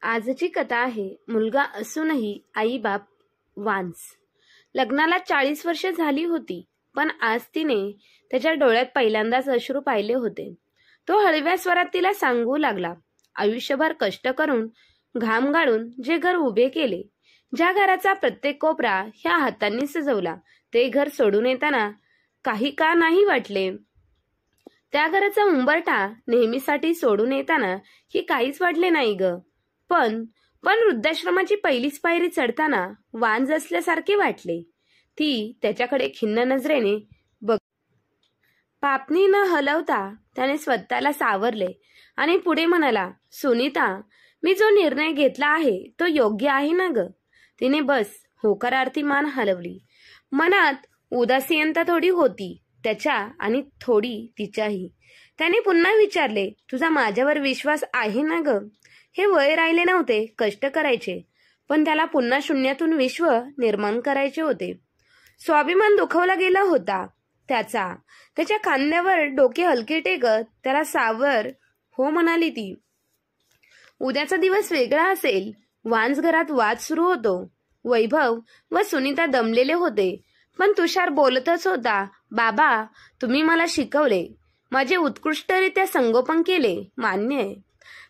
आजची कथा आहे मुलगा असूनही आई बाप वांस। लग्नाला 40 वर्ष झाली होती, पण आज तिने त्याच्या डोळ्यात पहिल्यांदाच अश्रू पाहिले होते। तो हळव्या स्वरात तिला सांगू लागला, आयुष्यभर कष्ट करून घाम गाळून जे घर उभे केले, ज्या घराचा प्रत्येक कोपरा ह्या हातांनी सजवला, ते घर सोडून येताना काही का नाही वाटले? त्या घराचा उंबरठा नेहमीसाठी सोडून येताना ही काहीच वाटले नाही ग। पण वृद्धाश्रमाची पहिलीच पायरी चढताना वांज असल्यासारखे वाटले। ती त्याच्याकडे खिन्न नजरेने बघ। पापणी न हलवता त्याने स्वतःला सावरले आणि पुढे म्हणाला, सुनीता, मी जो निर्णय घेतला आहे तो योग्य आहे ना ग? तिने बस होकारार्थी मान हलवली। मनात उदासीनता थोडी होती त्याच्या आणि थोडी तिच्याही। त्याने पुन्हा विचारले, तुझा माझ्यावर विश्वास आहे ना ग? हे वय राहिले नव्हते कष्ट करायचे, पण त्याला पुन्हा शून्यातून विश्व निर्माण करायचे होते। स्वाभिमान दुखावला गेला होता त्याचा। त्याच्या खांद्यावर डोके हलके टेकत त्याला सावर हो म्हणाली ती। उद्याचा दिवस वेगळा असेल। वांज घरात वाद सुरू होतो। वैभव व सुनीता दमलेले होते, पण तुषार बोलतच होता, बाबा, तुम्ही मला शिकवले, माझे उत्कृष्टरित्या संगोपन केले, मान्य आहे,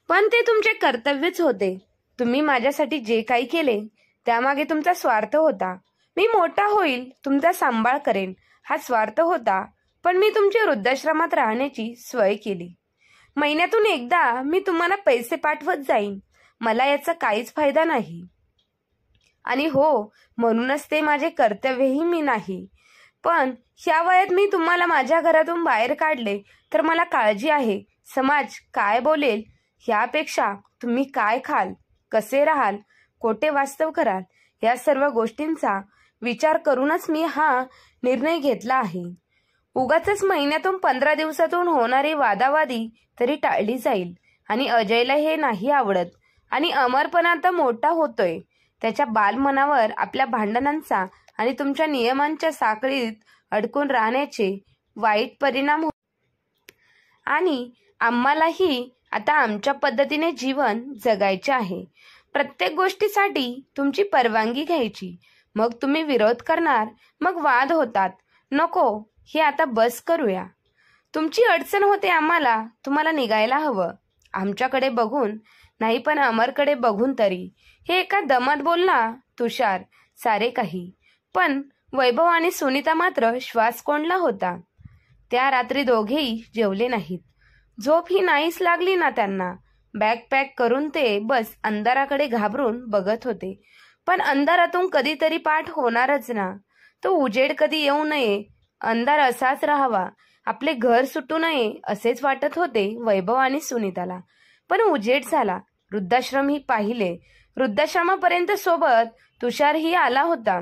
पण ते तुमचे कर्तव्यच होते। तुम्ही माझ्यासाठी जे काही केले त्यामागे तुमचा स्वार्थ होता। मी मोठा होईल, तुमचा सांभाळ करेन, हा स्वार्थ होता, पण मी तुमच्या वृद्धाश्रमात राहण्याची सोय केली। महिन्यातून एकदा मी तुम्हाला पैसे पाठवत जाईन, मला याचा काहीच फायदा नाही। आणि हो, म्हणूनच ते माझे कर्तव्यही मी नाही। पण ह्या वयात मी तुम्हाला माझ्या घरातून बाहेर काढले तर मला काळजी आहे, समाज काय बोलेल ह्यापेक्षा तुम्ही काय खाल, कसे राहाल, कोठे वास्तव कराल, या सर्व गोष्टींचा विचार करूनच मी हा निर्णय घेतला आहे। उगाचच महिन्यातून 15 दिवसातून होणारी वादावादी तरी टाळली जाईल। आणि अजयला हे नाही आवडत, आणि अमर पण आता मोठा होतोय। त्याच्या बालमनावर आपल्या भांडणांचा आणि तुमच्या नियमांच्या साखळीत अडकून राहण्याचे वाईट परिणाम होत, आणि आम्हालाही आता आमच्या पद्धतीने जीवन जगायचे आहे। प्रत्येक गोष्टीसाठी तुमची परवानगी घ्यायची, मग तुम्ही विरोध करणार, मग वाद होतात। नको, हे आता बस करूया। तुमची अडचण होते आम्हाला, तुम्हाला निघायला हवं, आमच्याकडे बघून नाही, पण अमरकडे बघून तरी। हे एका दमात बोलला तुषार सारे काही, पण वैभव आणि सुनीता मात्र श्वास कोंडला होता। त्या रात्री दोघेही जेवले नाहीत। झोप ही नाहीच लागली ना त्यांना। बॅग पॅक करून ते बस अंधाराकडे घाबरून बघत होते, पण अंधारातून कधीतरी पाठ होणारच ना। तो उजेड कधी येऊ नये, अंधार असाच राहावा, आपले घर सुटू नये असेच वाटत होते वैभव आणि सुनीताला। पण उजेड झाला। वृद्धाश्रमही पाहिले। वृद्धाश्रमापर्यंत सोबत तुषारही आला होता।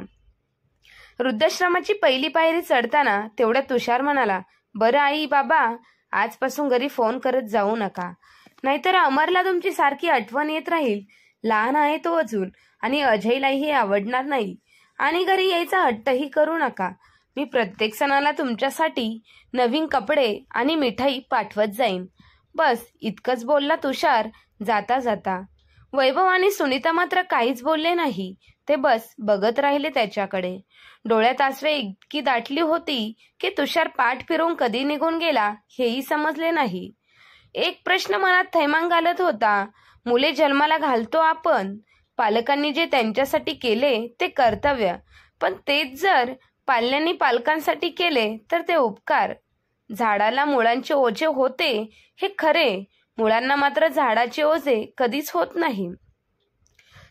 वृद्धाश्रमाची पहिली पायरी चढताना तेवढ्या तुषार म्हणाला, बरं आई बाबा, आजपासून घरी फोन करत जाऊ नका, नाहीतर अमरला तुमची सारखी आठवण येत राहील। लहान आहे तो अजून, आणि अजयलाही आवडणार नाही, आणि घरी यायचा हट्टही करू नका। मी प्रत्येक सणाला तुमच्यासाठी नवीन कपडे आणि मिठाई पाठवत जाईन। बस इतकंच बोलला तुषार जाता जाता। वैभव आणि सुनीता मात्र काहीच बोलले नाही। ते बस बघत राहिले त्याच्याकडे। डोळ्यात आसवे इतकी दाटली होती की तुषार पाठ फिरवून कधी निघून गेला हेही समजले नाही। एक प्रश्न मनात थैमान घालत होता, मुले जन्माला घालतो आपण, पालकांनी जे त्यांच्यासाठी केले ते कर्तव्य, पण तेच जर पाल्यांनी पालकांसाठी केले तर ते उपकार। झाडाला मुळांचे ओझे होते हे खरे, मुळांना मात्र झाडाचे ओझे कधीच होत नाही।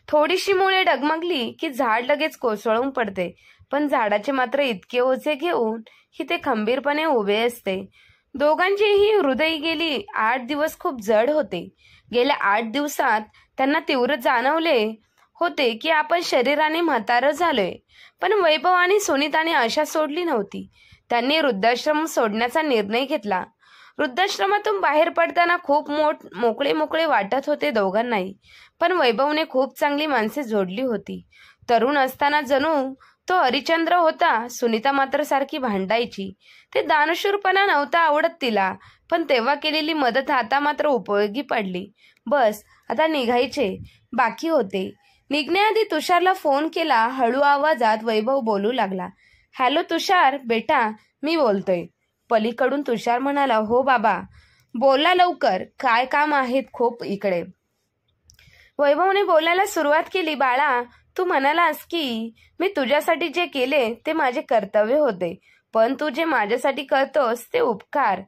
थोडीशी मुळे डगमगली की झाड लगेच कोसळून पडते, पण झाडाचे मात्र इतके ओझे घेऊन ही ते खंबीरपणे उभे असते। दोघांचीही हृदय गेली 8 दिवस खूप जड होते। गेल्या 8 दिवसात त्यांना तीव्र जाणवले होते की आपण शरीराने म्हातारं झालोय, पण वैभव आणि सुनीताने आशा सोडली नव्हती। त्यांनी वृद्धाश्रम सोडण्याचा निर्णय घेतला। वृद्धाश्रमातून बाहेर पडताना खूप मोकळे मोकळे वाटत होते दोघांनाही, पण वैभवने खूप चांगली माणसे जोडली होती। तरुण असताना जणू तो हरिश्चंद्र होता। सुनीता मात्र सारखी भांडायची। ते दानशूरपणा नव्हता आवडत तिला, पण तेव्हा केलेली मदत आता मात्र उपयोगी पडली। बस आता निघायचे बाकी होते. निघण्याआधी तुषारला फोन केला. हळू आवाजात वैभव बोलू लागला. हॅलो तुषार बेटा, मी बोलतोय. पलीकडून तुषार म्हणाला, हो बाबा बोला लवकर, काय काम आहेत खूप इकडे. वैभवने बोलायला सुरुवात केली. बाळा, तू म्हणालास की मी तुझ्यासाठी जे केले ते माझे कर्तव्य होते, पण तू जे माझ्यासाठी करतोस ते उपकार.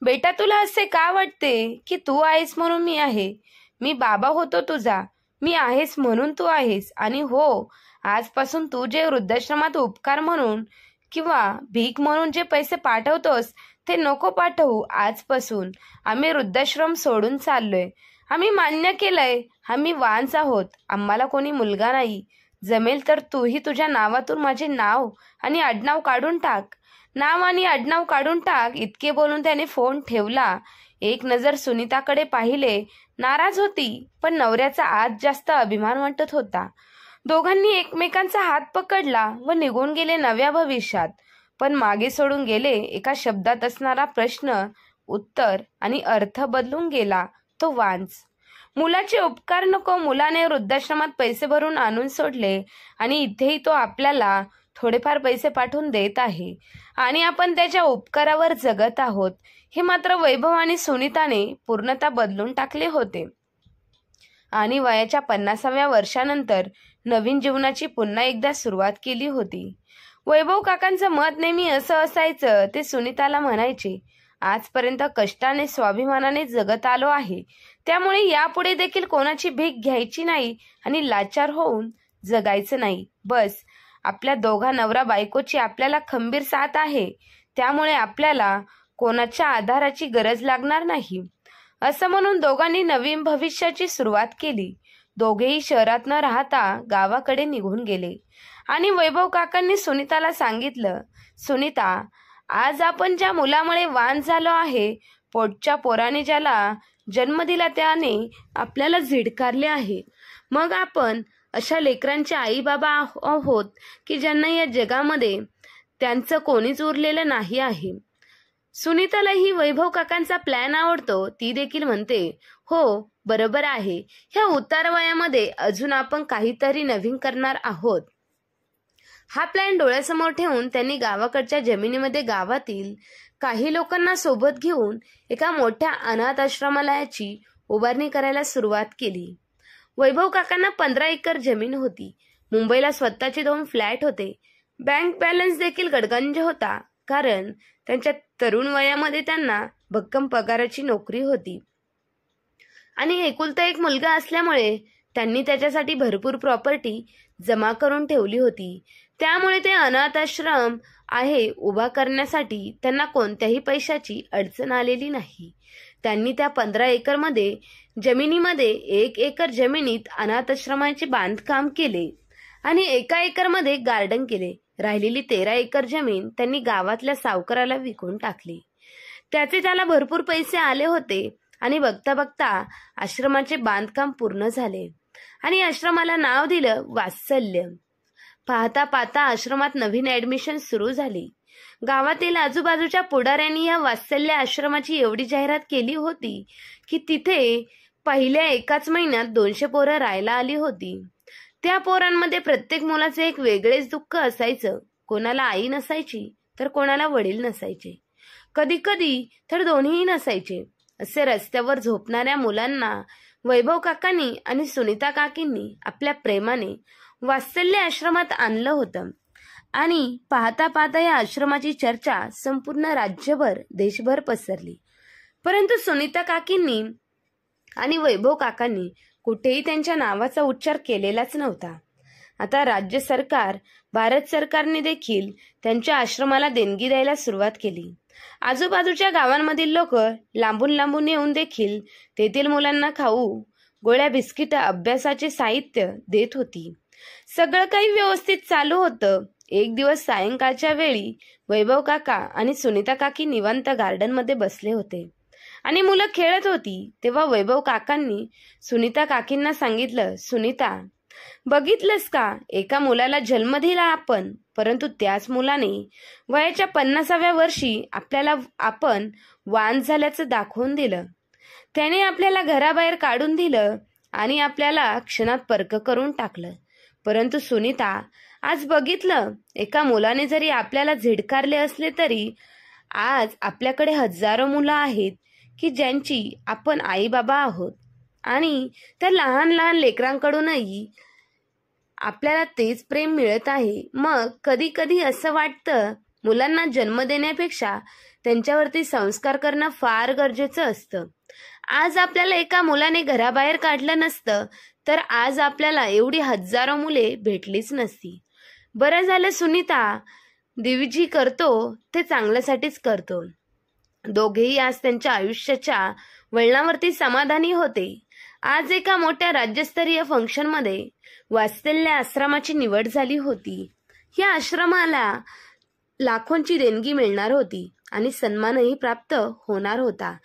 बेटा, तुला असे का वाटते की तू आहेस म्हणून मी आहे? मी बाबा होतो तुझा, मी आहेस म्हणून तू आहेस. आणि हो, आजपासून तू जे वृद्धाश्रमात उपकार म्हणून किंवा भीक म्हणून जे पैसे पाठवतोस ते नको पाठवू. आजपासून आम्ही वृद्धाश्रम सोडून चाललोय. आम्ही मान्य केलंय, आम्ही वांस आहोत, आम्हाला कोणी मुलगा नाही. जमेल तर तूही तुझ्या नावातून माझे नाव आणि आडनाव काढून टाक. नाव आणि आडनाव काढून टाक. इतके बोलून त्याने फोन ठेवला. एक नजर सुनीताकडे पाहिले. नाराज होती, पण नवऱ्याचा आज जास्त अभिमान वाटत होता. दोघांनी एकमेकांचा हात पकडला व निघून गेले नव्या भविष्यात. पण मागे सोडून गेले एका शब्दात असणारा प्रश्न, उत्तर आणि अर्थ बदलून गेला, तो वांस. मुलाचे उपकार नको. मुलाने वृद्धाश्रमात पैसे भरून आणून सोडले आणि इथेही तो आपल्याला थोडेफार पैसे पाठवून देत आहे आणि आपण त्याच्या उपकारावर जगत आहोत. हे मात्र वैभव आणि सुनीताने पूर्णतः बदलून टाकले होते आणि वयाच्या 50व्या वर्षानंतर नवीन जीवनाची पुन्हा एकदा सुरुवात केली होती. वैभव काकांचं मत नेहमी असं असायचं, ते सुनीताला म्हणायचे, आजपर्यंत कष्टाने स्वाभिमानाने जगत आलो आहे, त्यामुळे यापुढे देखील कोणाची भीक घ्यायची नाही आणि लाचार होऊन जगायचं नाही. बस आपल्या दोघा नवरा बायकोची आपल्याला खंबीर साथ आहे, त्यामुळे आपल्याला कोणाच्या आधाराची गरज लागणार नाही, असं म्हणून दोघांनी नवीन भविष्याची सुरुवात केली. दोघेही शहरात न राहता गावाकडे निघून गेले आणि वैभव काकांनी सुनीताला सांगितलं, सुनीता, आज आपण ज्या मुलामुळे वांस झालो आहे, पोटच्या पोराने ज्याला जन्म दिला त्याने आपल्याला झिडकारले आहे. मग आपण अशा लेकरांचे आई बाबा आहोत की ज्यांना या जगामध्ये त्यांचं कोणीच उरलेलं नाही आहे. सुनीतालाही वैभव काकांचा प्लॅन आवडतो. ती देखील म्हणते, हो बरोबर आहे, ह्या उतार वयामध्ये अजून आपण काहीतरी नवीन करणार आहोत. हा प्लॅन डोळ्यासमोर ठेवून त्यांनी गावाकडच्या जमिनीमध्ये गावातील काही लोकांना सोबत घेऊन एका मोठ्या अनाथ आश्रमालयाची उभारणी करायला सुरुवात केली. वैभव काकांना 15 एकर जमीन होती. मुंबईला स्वतःचे 2 फ्लॅट होते. बँक बॅलन्स देखील गडगंज होता, कारण त्यांच्या तरुण वयामध्ये त्यांना भक्कम पगाराची नोकरी होती आणि एकुलता एक मुलगा असल्यामुळे त्यांनी त्याच्यासाठी भरपूर प्रॉपर्टी जमा करून ठेवली होती. त्यामुळे ते अनाथ आश्रम आहे उभा करण्यासाठी त्यांना कोणत्याही पैशाची अडचण आलेली नाही. त्यांनी त्या 15 एकरमध्ये जमिनीमध्ये 1 एकर जमिनीत अनाथ आश्रमाचे बांधकाम केले आणि 1 एकरमध्ये गार्डन केले. राहिलेली 13 एकर जमीन त्यांनी गावातल्या सावकाराला विकून टाकली. त्याचे त्याला भरपूर पैसे आले होते आणि बघता बघता आश्रमाचे बांधकाम पूर्ण झाले आणि आश्रमाला नाव दिलं वात्सल्य. पाहता पाहता आश्रमात नवीन ऍडमिशन सुरू झाली. गावातील आजूबाजूच्या पुढाऱ्यांनी या वात्सल्य आश्रमाची एवढी जाहिरात केली होती की तिथे पहिल्या एकाच महिन्यात 200 पोरं राहायला आली होती. त्या पोरांमध्ये प्रत्येक मुलाचे एक वेगळेच दुःख असायचं. कोणाला आई नसायची तर कोणाला वडील नसायचे, कधी कधी तर दोन्हीही नसायचे. असे रस्त्यावर झोपणाऱ्या मुलांना वैभव काकांनी आणि सुनीता काकींनी आपल्या प्रेमाने वात्सल्य आश्रमात आणलं होतं आणि पाहता पाहता या आश्रमाची चर्चा संपूर्ण राज्यभर देशभर पसरली. परंतु सुनीता काकींनी आणि वैभव काकांनी कुठेही त्यांच्या नावाचा उच्चार केलेलाच नव्हता. आता राज्य सरकार, भारत सरकारने देखील त्यांच्या आश्रमाला देणगी द्यायला सुरुवात केली. आजूबाजूच्या गावांमधील लोक लांबून लांबून येऊन देखील तेथील मुलांना खाऊ, गोळ्या, बिस्किट, अभ्यासाचे साहित्य देत होती. सगळं काही व्यवस्थित चालू होतं. एक दिवस सायंकाळच्या वेळी वैभव काका आणि सुनीता काकी निवांत गार्डनमध्ये बसले होते आणि मुलं खेळत होती. तेव्हा वैभव काकांनी सुनीता काकींना सांगितलं, सुनीता, बघितलंस का, एका मुलाला जन्म दिला आपण, परंतु त्याच मुलाने वयाच्या 50व्या वर्षी आपण वांस झाल्याचं दाखवून दिलं. त्याने आपल्याला घराबाहेर काढून दिलं आणि आपल्याला क्षणात परक करून टाकलं. परंतु सुनीता, आज बघितलं, एका मुलाने जरी आपल्याला झिडकारले असले तरी आज आपल्याकडे हजारो मुलं आहेत की ज्यांची आपण आई बाबा आहोत आणि त्या लहान लहान लेकरांकडूनही आपल्याला तेच प्रेम मिळत आहे. मग कधी कधी असं वाटतं, मुलांना जन्म देण्यापेक्षा त्यांच्यावरती संस्कार करणं फार गरजेचं असतं. आज आपल्याला एका मुलाने घराबाहेर काढलं नसतं तर आज आपल्याला एवढी हजारो मुले भेटलीच नसती. बरं झालं सुनीता, देवीजी करतो ते चांगल्यासाठीच करतो. दोघेही आज त्यांच्या आयुष्याच्या वळणावरती समाधानी होते. आज एका मोठ्या राज्यस्तरीय फंक्शनमध्ये वात्सल्य आश्रमाची निवड झाली होती. या आश्रमाला लाखोंची देणगी मिळणार होती आणि सन्मानही प्राप्त होणार होता.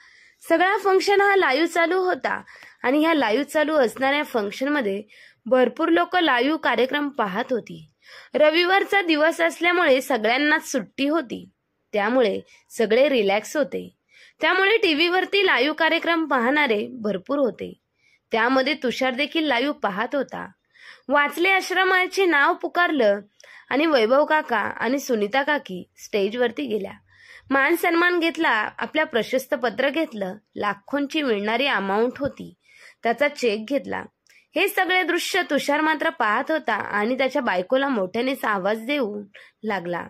सगळा फंक्शन हा लाईव्ह चालू होता आणि ह्या लाईव्ह चालू असणाऱ्या फंक्शनमध्ये भरपूर लोक लाईव्ह कार्यक्रम पाहत होती. रविवारचा दिवस असल्यामुळे सगळ्यांनाच सुट्टी होती, त्यामुळे सगळे रिलॅक्स होते. त्यामुळे टीव्हीवरती लाईव्ह कार्यक्रम पाहणारे भरपूर होते. त्यामध्ये तुषार देखील लाईव्ह पाहत होता. वाचले आश्रमाचे नाव पुकारलं आणि वैभव काका आणि सुनीता काकी स्टेजवरती गेल्या. मान सन्मान घेतला, आपल्या प्रशस्त पत्र घेतलं, लाखोंची मिळणारी अमाऊंट होती, त्याचा चेक घेतला. हे सगळे दृश्य तुषार मात्र पाहत होता आणि त्याच्या बायकोला मोठ्यानेच आवाज देऊ लागला,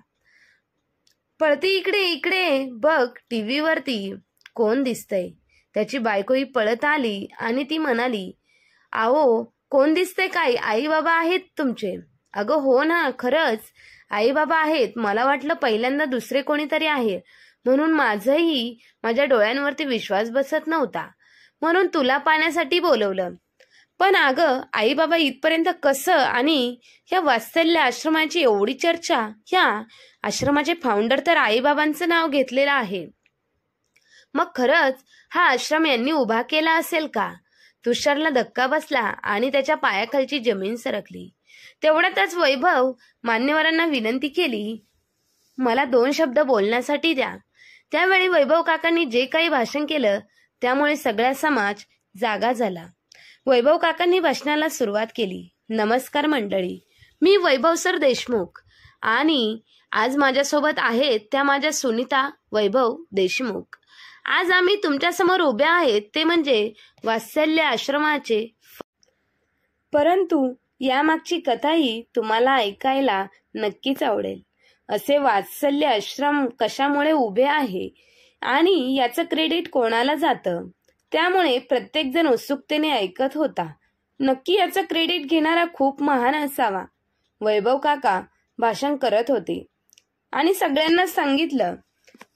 पळती इकडे इकडे बघ, टीव्हीवरती कोण दिसतंय. त्याची बायकोही पळत आली आणि ती म्हणाली, आओ कोण दिसतंय, काय आई बाबा आहेत तुमचे? अगं हो ना, खरंच आई बाबा आहेत. मला वाटलं पहिल्यांदा दुसरे कोणीतरी आहे, म्हणून माझंही माझ्या डोळ्यांवरती विश्वास बसत नव्हता, म्हणून तुला पाहण्यासाठी बोलवलं. पण अगं आई बाबा इथपर्यंत कसं? आणि ह्या वात्सल्य आश्रमाची एवढी चर्चा, ह्या आश्रमाचे फाउंडर तर आईबाबांचं नाव घेतलेलं आहे. मग खरंच हा आश्रम यांनी उभा केला असेल का? तुषारला धक्का बसला आणि त्याच्या पायाखालची जमीन सरकली. तेवढ्यातच वैभव मान्यवरांना विनंती केली, मला 2 शब्द बोलण्यासाठी द्या. त्यावेळी वैभव काकांनी जे काही भाषण केलं त्यामुळे सगळा समाज जागा झाला. वैभव काकांनी भाषणाला सुरुवात केली. नमस्कार मंडळी, मी वैभव सर देशमुख आणि आज माझ्यासोबत आहेत त्या माझ्या सुनीता वैभव देशमुख. आज आम्ही तुमच्यासमोर उभ्या आहेत ते म्हणजे वात्सल्य आश्रमाचे. परंतु यामागची कथाही तुम्हाला ऐकायला नक्कीच आवडेल. असे वात्सल्य आश्रम कशामुळे उभे आहे आणि याचं क्रेडिट कोणाला जातं, त्यामुळे प्रत्येकजण उत्सुकतेने ऐकत होता. नक्की याचं क्रेडिट घेणारा खूप महान असावा. वैभव काका भाषण करत होते आणि सगळ्यांना सांगितलं,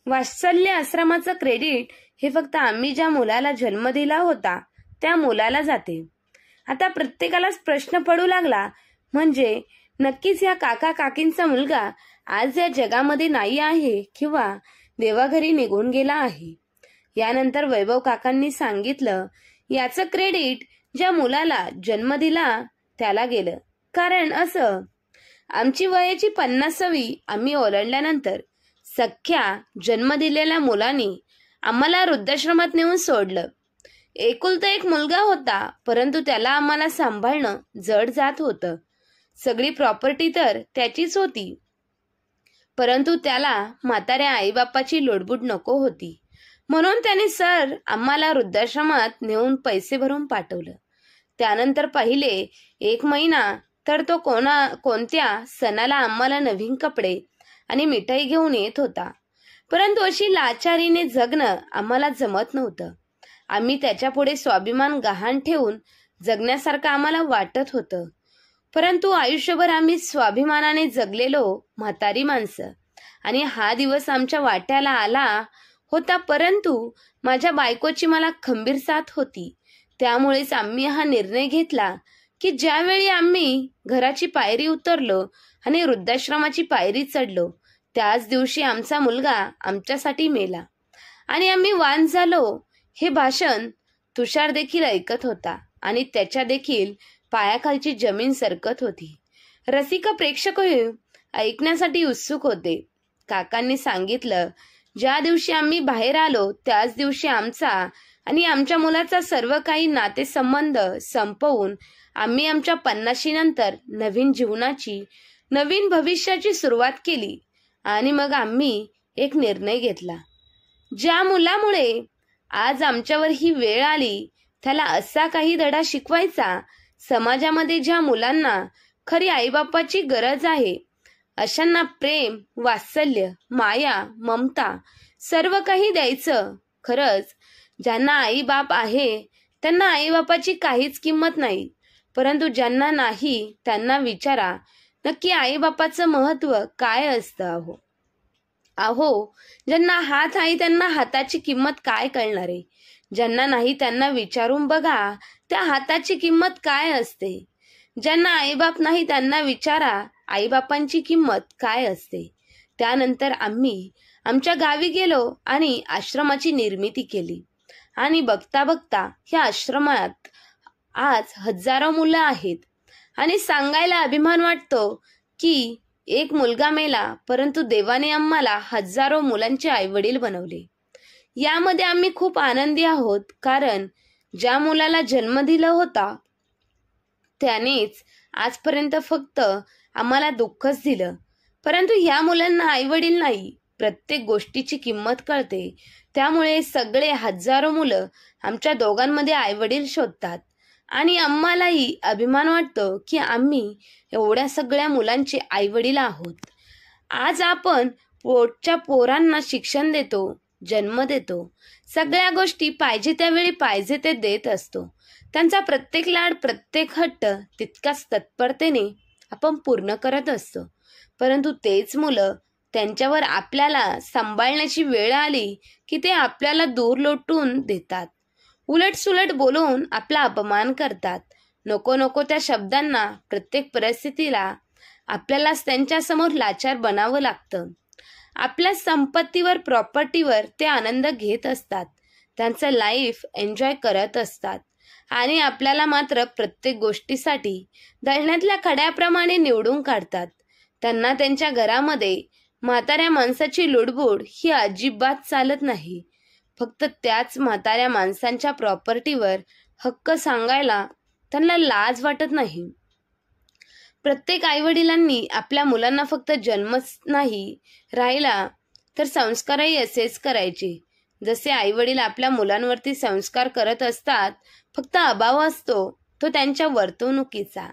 वात्सल्य आश्रमाचं क्रेडिट हे फक्त आम्ही ज्या मुलाला जन्म दिला होता त्या मुलाला जाते. आता प्रत्येकालाच प्रश्न पडू लागला, म्हणजे नक्कीच या काका काकींचा मुलगा आज या जगामध्ये नाही आहे किंवा देवाघरी निघून गेला आहे. यानंतर वैभव काकांनी सांगितलं, याचं क्रेडिट ज्या मुलाला जन्म दिला त्याला गेलं. कारण असं, आमची वयाची 50वी आम्ही ओलांडल्यानंतर सख्या जन्म दिलेल्या मुलांनी आम्हाला वृद्धाश्रमात नेऊन सोडलं. एकुलता एक मुलगा होता, परंतु त्याला आम्हाला सांभाळणं जड जात होतं. सगळी प्रॉपर्टी तर त्याचीच होती, परंतु त्याला म्हाताऱ्या आईबापाची लोडबुड नको होती, म्हणून त्याने सर आम्हाला वृद्धाश्रमात नेऊन पैसे भरून पाठवलं. त्यानंतर पहिले 1 महिना तर तो कोणत्या सणाला आम्हाला नवीन कपडे आणि मिठाई घेऊन येत होता. परंतु अशी लाचारीने जगणं आम्हाला जमत नव्हतं. आम्ही त्याच्यापुढे स्वाभिमान गहाण ठेवून जगण्यासारखं आम्हाला वाटत होतं. परंतु आयुष्यभर आम्ही स्वाभिमानाने जगलेलो म्हातारी माणसं आणि हा दिवस आमच्या वाट्याला आला होता. परंतु माझ्या बायकोची मला खंबीर साथ होती, त्यामुळेच आम्ही हा निर्णय घेतला की ज्यावेळी आम्ही घराची पायरी उतरलो आणि वृद्धाश्रमाची पायरी चढलो त्याच दिवशी आमचा मुलगा आमच्यासाठी मेला आणि आम्ही वान झालो. हे भाषण तुषार देखील ऐकत होता आणि त्याच्या देखील पायाखालची जमीन सरकत होती. रसिक प्रेक्षकही ऐकण्यासाठी उत्सुक होते. काकांनी सांगितलं, ज्या दिवशी आम्ही बाहेर आलो त्याच दिवशी आमचा आणि आमच्या मुलाचा सर्व काही नातेसंबंध संपवून आम्ही आमच्या 50 नंतर नवीन जीवनाची, नवीन भविष्याची सुरुवात केली. आणि मग आम्ही एक निर्णय घेतला. ज्या मुलामुळे आज आमच्यावर ही वेळ आली त्याला असा काही धडा शिकवायचा, समाजामध्ये ज्या मुलांना खरी आईबापाची गरज आहे, अशांना प्रेम, वात्सल्य, माया, ममता सर्व काही द्यायचं. खरंच ज्यांना आई बाप आहे त्यांना आईबापाची काहीच किंमत नाही, परंतु ज्यांना नाही त्यांना विचारा नक्की आईबापाचं महत्व काय असतं. अहो ज्यांना हात आहे त्यांना हाताची किंमत काय कळणार आहे. ज्यांना नाही त्यांना विचारून बघा त्या हाताची किंमत काय असते. ज्यांना आईबाप नाही त्यांना विचारा आईबापांची किंमत काय असते. त्यानंतर आम्ही आमच्या गावी गेलो आणि आश्रमाची निर्मिती केली. आणि बघता बघता या आश्रमात आज हजारो मुलं आहेत. आणि सांगायला अभिमान वाटतो की एक मुलगा मेला, परंतु देवाने आम्हाला हजारो मुलांचे आईवडील बनवले. यामध्ये आम्ही खूप आनंदी आहोत, कारण ज्या मुलाला जन्म दिला होता त्यानेच आजपर्यंत फक्त आम्हाला दुःखच दिलं. परंतु ह्या मुलांना आईवडील नाही, प्रत्येक गोष्टीची किंमत कळते. त्यामुळे सगळे हजारो मुलं आमच्या दोघांमध्ये आईवडील शोधतात. आणि आम्हालाही अभिमान वाटतो की आम्ही एवढ्या सगळ्या मुलांचे आईवडील आहोत. आज आपण पोटच्या पोरांना शिक्षण देतो, जन्म देतो, सगळ्या गोष्टी पाहिजे त्यावेळी पाहिजे ते देत असतो. त्यांचा प्रत्येक लाड, प्रत्येक हट्ट तितकाच तत्परतेने आपण पूर्ण करत असतो. परंतु तेच मुलं त्यांच्यावर आपल्याला सांभाळण्याची वेळ आली की ते आपल्याला दूर लोटून देतात, उलटसुलट बोलून आपला अपमान करतात. नको नको त्या शब्दांना, प्रत्येक परिस्थितीला आपल्यालाच त्यांच्यासमोर लाचार बनावं लागतं. आपल्या संपत्तीवर, प्रॉपर्टीवर ते आनंद घेत असतात, त्यांचं लाईफ एन्जॉय करत असतात. आणि आपल्याला मात्र प्रत्येक गोष्टीसाठी दळण्यातल्या खड्याप्रमाणे निवडून काढतात. त्यांना त्यांच्या घरामध्ये म्हाताऱ्या माणसाची लुडबुड ही अजिबात चालत नाही. फक्त त्याच म्हाताऱ्या माणसांच्या प्रॉपर्टीवर हक्क सांगायला त्यांना लाज वाटत नाही. प्रत्येक आईवडिलांनी आपल्या मुलांना फक्त जन्मच नाही, राहिला तर संस्कारही असेच करायचे. जसे आईवडील आपल्या मुलांवरती संस्कार करत असतात, फक्त अभाव असतो तो त्यांच्या वर्तणुकीचा.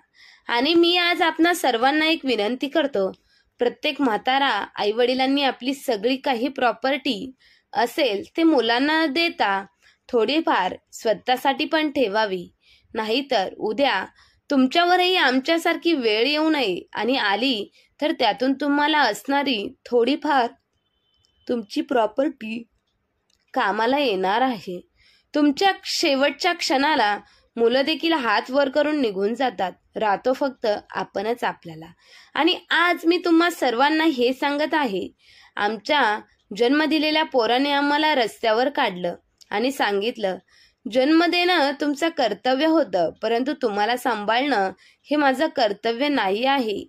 आणि मी आज आपणा सर्वांना एक विनंती करतो, प्रत्येक म्हातारा आईवडिलांनी आपली सगळी काही प्रॉपर्टी असेल ते मुलांना न देता थोडीफार स्वतःसाठी पण ठेवावी. नाहीतर उद्या तुमच्यावरही आमच्यासारखी वेळ येऊ नये, आणि आली तर त्यातून तुम्हाला असणारी थोडीफार तुमची प्रॉपर्टी कामाला येणार आहे. तुमच्या शेवटच्या क्षणाला मुलं देखील हात वर करून निघून जातात, राहतो फक्त आपणच आपल्याला. आणि आज मी तुम्हा सर्वांना हे सांगत आहे, आमच्या जन्म दिलेल्या पोराने आम्हाला रस्त्यावर काढलं आणि सांगितलं, जन्म देणं तुमचं कर्तव्य होतं, परंतु तुम्हाला सांभाळणं हे माझं कर्तव्य नाही आहे.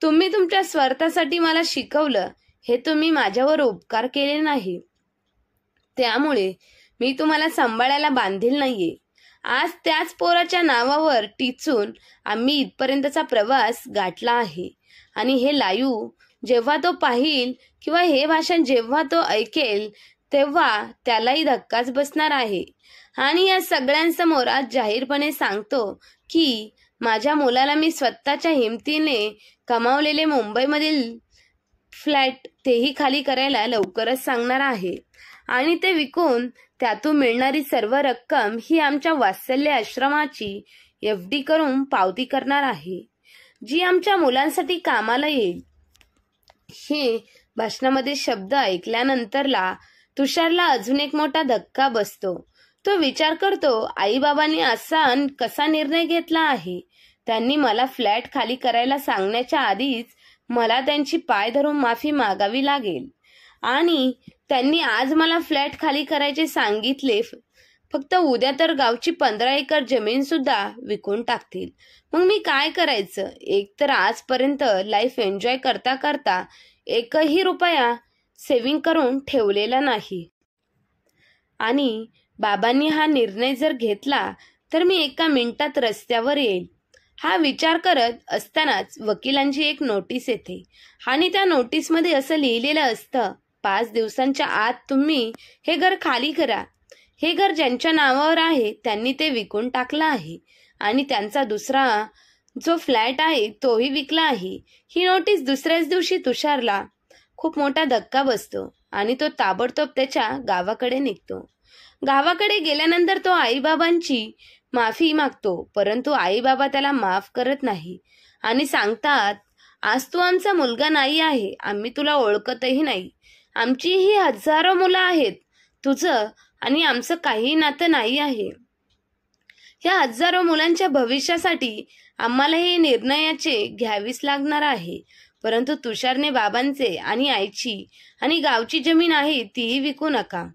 तुम्ही तुमच्या स्वार्थासाठी मला शिकवलं, हे तुम्ही माझ्यावर उपकार केले नाही, त्यामुळे मी तुम्हाला सांभाळायला बांधील नाहीये. आज त्याच पोराच्या नावावर टिचून आम्ही इथपर्यंतचा प्रवास गाठला आहे. आणि हे लाईव्ह जेव्हा तो पाहिल किंवा हे भाषण जेव्हा तो ऐकेल तेव्हा त्यालाही धक्काच बसणार आहे. आणि या सगळ्यांसमोर आज जाहीरपणे सांगतो की माझ्या मुलाला मी स्वतःच्या हिमतीने कमावलेले मुंबईमधील फ्लॅट तेही खाली करायला लवकरच सांगणार आहे. आणि ते विकून त्यातून मिळणारी सर्व रक्कम ही आमच्या वात्सल्य आश्रमाची FD करून पावती करणार आहे, जी आमच्या मुलांसाठी कामाला येईल. हे भाषणामध्ये शब्द ऐकल्यानंतरला तुषारला अजून एक मोठा धक्का बसतो. तो विचार करतो, आईबाबांनी असा कसा निर्णय घेतला आहे. त्यांनी मला फ्लॅट खाली करायला सांगण्याच्या आधीच मला त्यांची पाय धरून माफी मागावी लागेल. आणि त्यांनी आज मला फ्लॅट खाली करायचे सांगितले, फक्त उद्या तर गावची 15 एकर जमीन सुद्धा विकून टाकतील. मग मी काय करायचं? एक तर आजपर्यंत लाईफ एन्जॉय करता करता एकही रुपया सेव्हिंग करून ठेवलेला नाही, आणि बाबांनी हा निर्णय जर घेतला तर मी एका मिनिटात रस्त्यावर येईल. हा विचार करत असतानाच वकिलांची एक नोटीस येते आणि त्या नोटीसमध्ये असं लिहिलेलं असतं, 5 दिवसांच्या आत तुम्ही हे घर खाली करा. हे घर ज्यांच्या नावावर आहे त्यांनी ते विकून टाकलं आहे आणि त्यांचा दुसरा जो फ्लॅट आहे तोही विकला आहे. ही नोटीस दुसऱ्याच दिवशी तुषारला खूप मोठा धक्का बसतो आणि तो ताबडतोब त्याच्या गावाकडे निघतो. गावाकडे गेल्यानंतर तो आईबाबांची माफी मागतो, परंतु आईबाबा त्याला माफ करत नाही आणि सांगतात, आज तू आमचा मुलगा नाही आहे, आम्ही तुला ओळखतही नाही. आमची ही हजारो मुलं आहेत, तुझं आणि आमचं काही नातं नाही आहे. या हजारो मुलांच्या भविष्यासाठी आम्हाला हे निर्णयाचे घ्यावीच लागणार आहे. परंतु तुषारने बाबांचे आणि आईची आणि गावची जमीन आहे तीही विकू नका.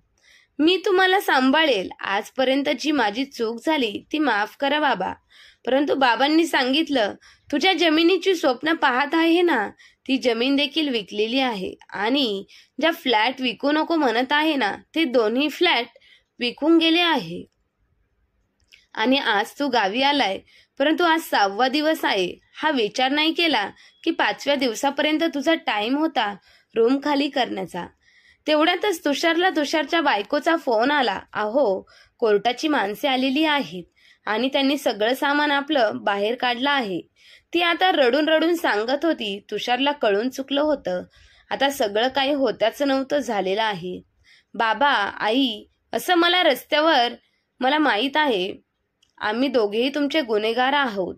मी तुम्हाला सांभाळेल. आजपर्यंत जी माझी चूक झाली ती माफ करा बाबा. परंतु बाबांनी सांगितलं, तुझ्या जमिनीची स्वप्न पाहत आहे ना, ती जमीन देखील विकलेली आहे आणि ज्या फ्लॅट विकू नको म्हणत आहे ना, ते दोन्ही फ्लॅट विकून गेले आहे. आणि आज तू गावी आलाय, परंतु आज 6वा दिवस आहे. हा विचार नाही केला की 5व्या दिवसापर्यंत तुझा टाइम होता रूम खाली करण्याचा. तेवढ्यातच तुषारला तुषारच्या बायकोचा फोन आला. अहो, कोर्टाची माणसे आलेली आहेत आणि त्यांनी सगळं सामान आपलं बाहेर काढलं आहे. ती आता रडून रडून सांगत होती, तुषारला कळून चुकलं होतं. आता सगळं काही होत्याचं नव्हतं झालेलं आहे. बाबा, आई, असं मला रस्त्यावर मला माहीत आहे. आम्ही दोघेही तुमचे गुन्हेगार आहोत.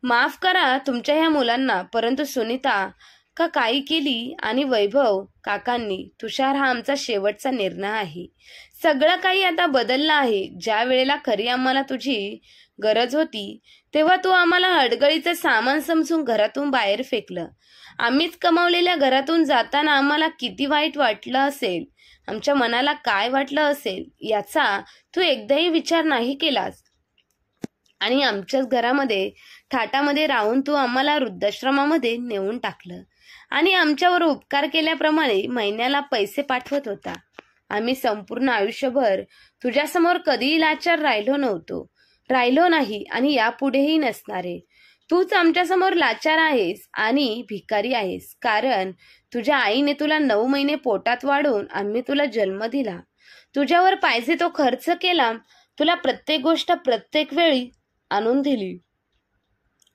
माफ करा तुमच्या ह्या मुलांना. परंतु सुनीता का काही केली आणि वैभव काकांनी, तुषार हा आमचा शेवटचा निर्णय आहे. सगळं काही आता बदललं आहे. ज्या वेळेला खरी आम्हाला तुझी गरज होती तेव्हा तू आम्हाला अडगळीचं सामान समजून घरातून बाहेर फेकलं. आम्हीच कमावलेल्या घरातून जाताना आम्हाला किती वाईट वाटलं असेल, आमच्या मनाला काय वाटलं असेल याचा तू एकदाही विचार नाही केलास. आणि आमच्याच घरामध्ये थाटामध्ये राहून तू आम्हाला वृद्धाश्रमामध्ये नेऊन टाकलं आणि आमच्यावर उपकार केल्याप्रमाणे महिन्याला पैसे पाठवत होता. आम्ही संपूर्ण आयुष्यभर तुझ्यासमोर कधीही लाचार राहिलो नाही आणि यापुढेही नसणारे. तूच आमच्यासमोर लाचार आहेस आणि भिकारी आहेस, कारण तुझ्या आईने तुला 9 महिने पोटात वाढून आम्ही तुला जन्म दिला. तुझ्यावर पाहिजे तो खर्च केला, तुला प्रत्येक गोष्ट प्रत्येक वेळी आणून दिली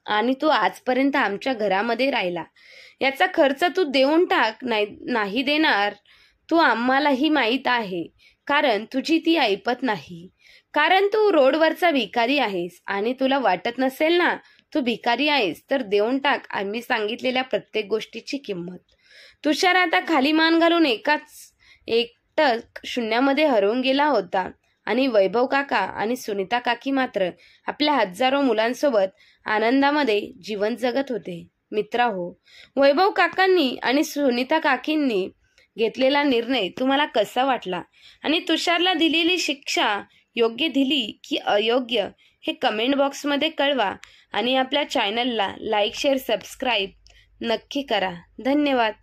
आणि तू आजपर्यंत आमच्या घरामध्ये राहिला. याचा खर्च तू देऊन टाक. नाही देणार तू आम्हालाही माहीत आहे, कारण तुझी ती ऐपत नाही. कारण तू रोडवरचा भिकारी आहेस आणि तुला वाटत नसेल ना तू भिकारी आहेस तर देऊन टाक आम्ही सांगितलेल्या प्रत्येक गोष्टीची किंमत. तुषार आता खाली मान घालून एकटक शून्यामध्ये हरवून गेला होता आणि वैभव काका आणि सुनीता काकी मात्र आपल्या हजारो मुलांसोबत आनंदामध्ये जीवन जगत होते. मित्रांनो, वैभव काकांनी आणि सुनीता काकींनी घेतलेला निर्णय तुम्हाला कसा वाटला आणि तुषारला दिलेली शिक्षा योग्य दिली की अयोग्य हे कमेंट बॉक्समध्ये कळवा आणि आपल्या चॅनलला लाईक, शेअर, सबस्क्राईब नक्की करा. धन्यवाद.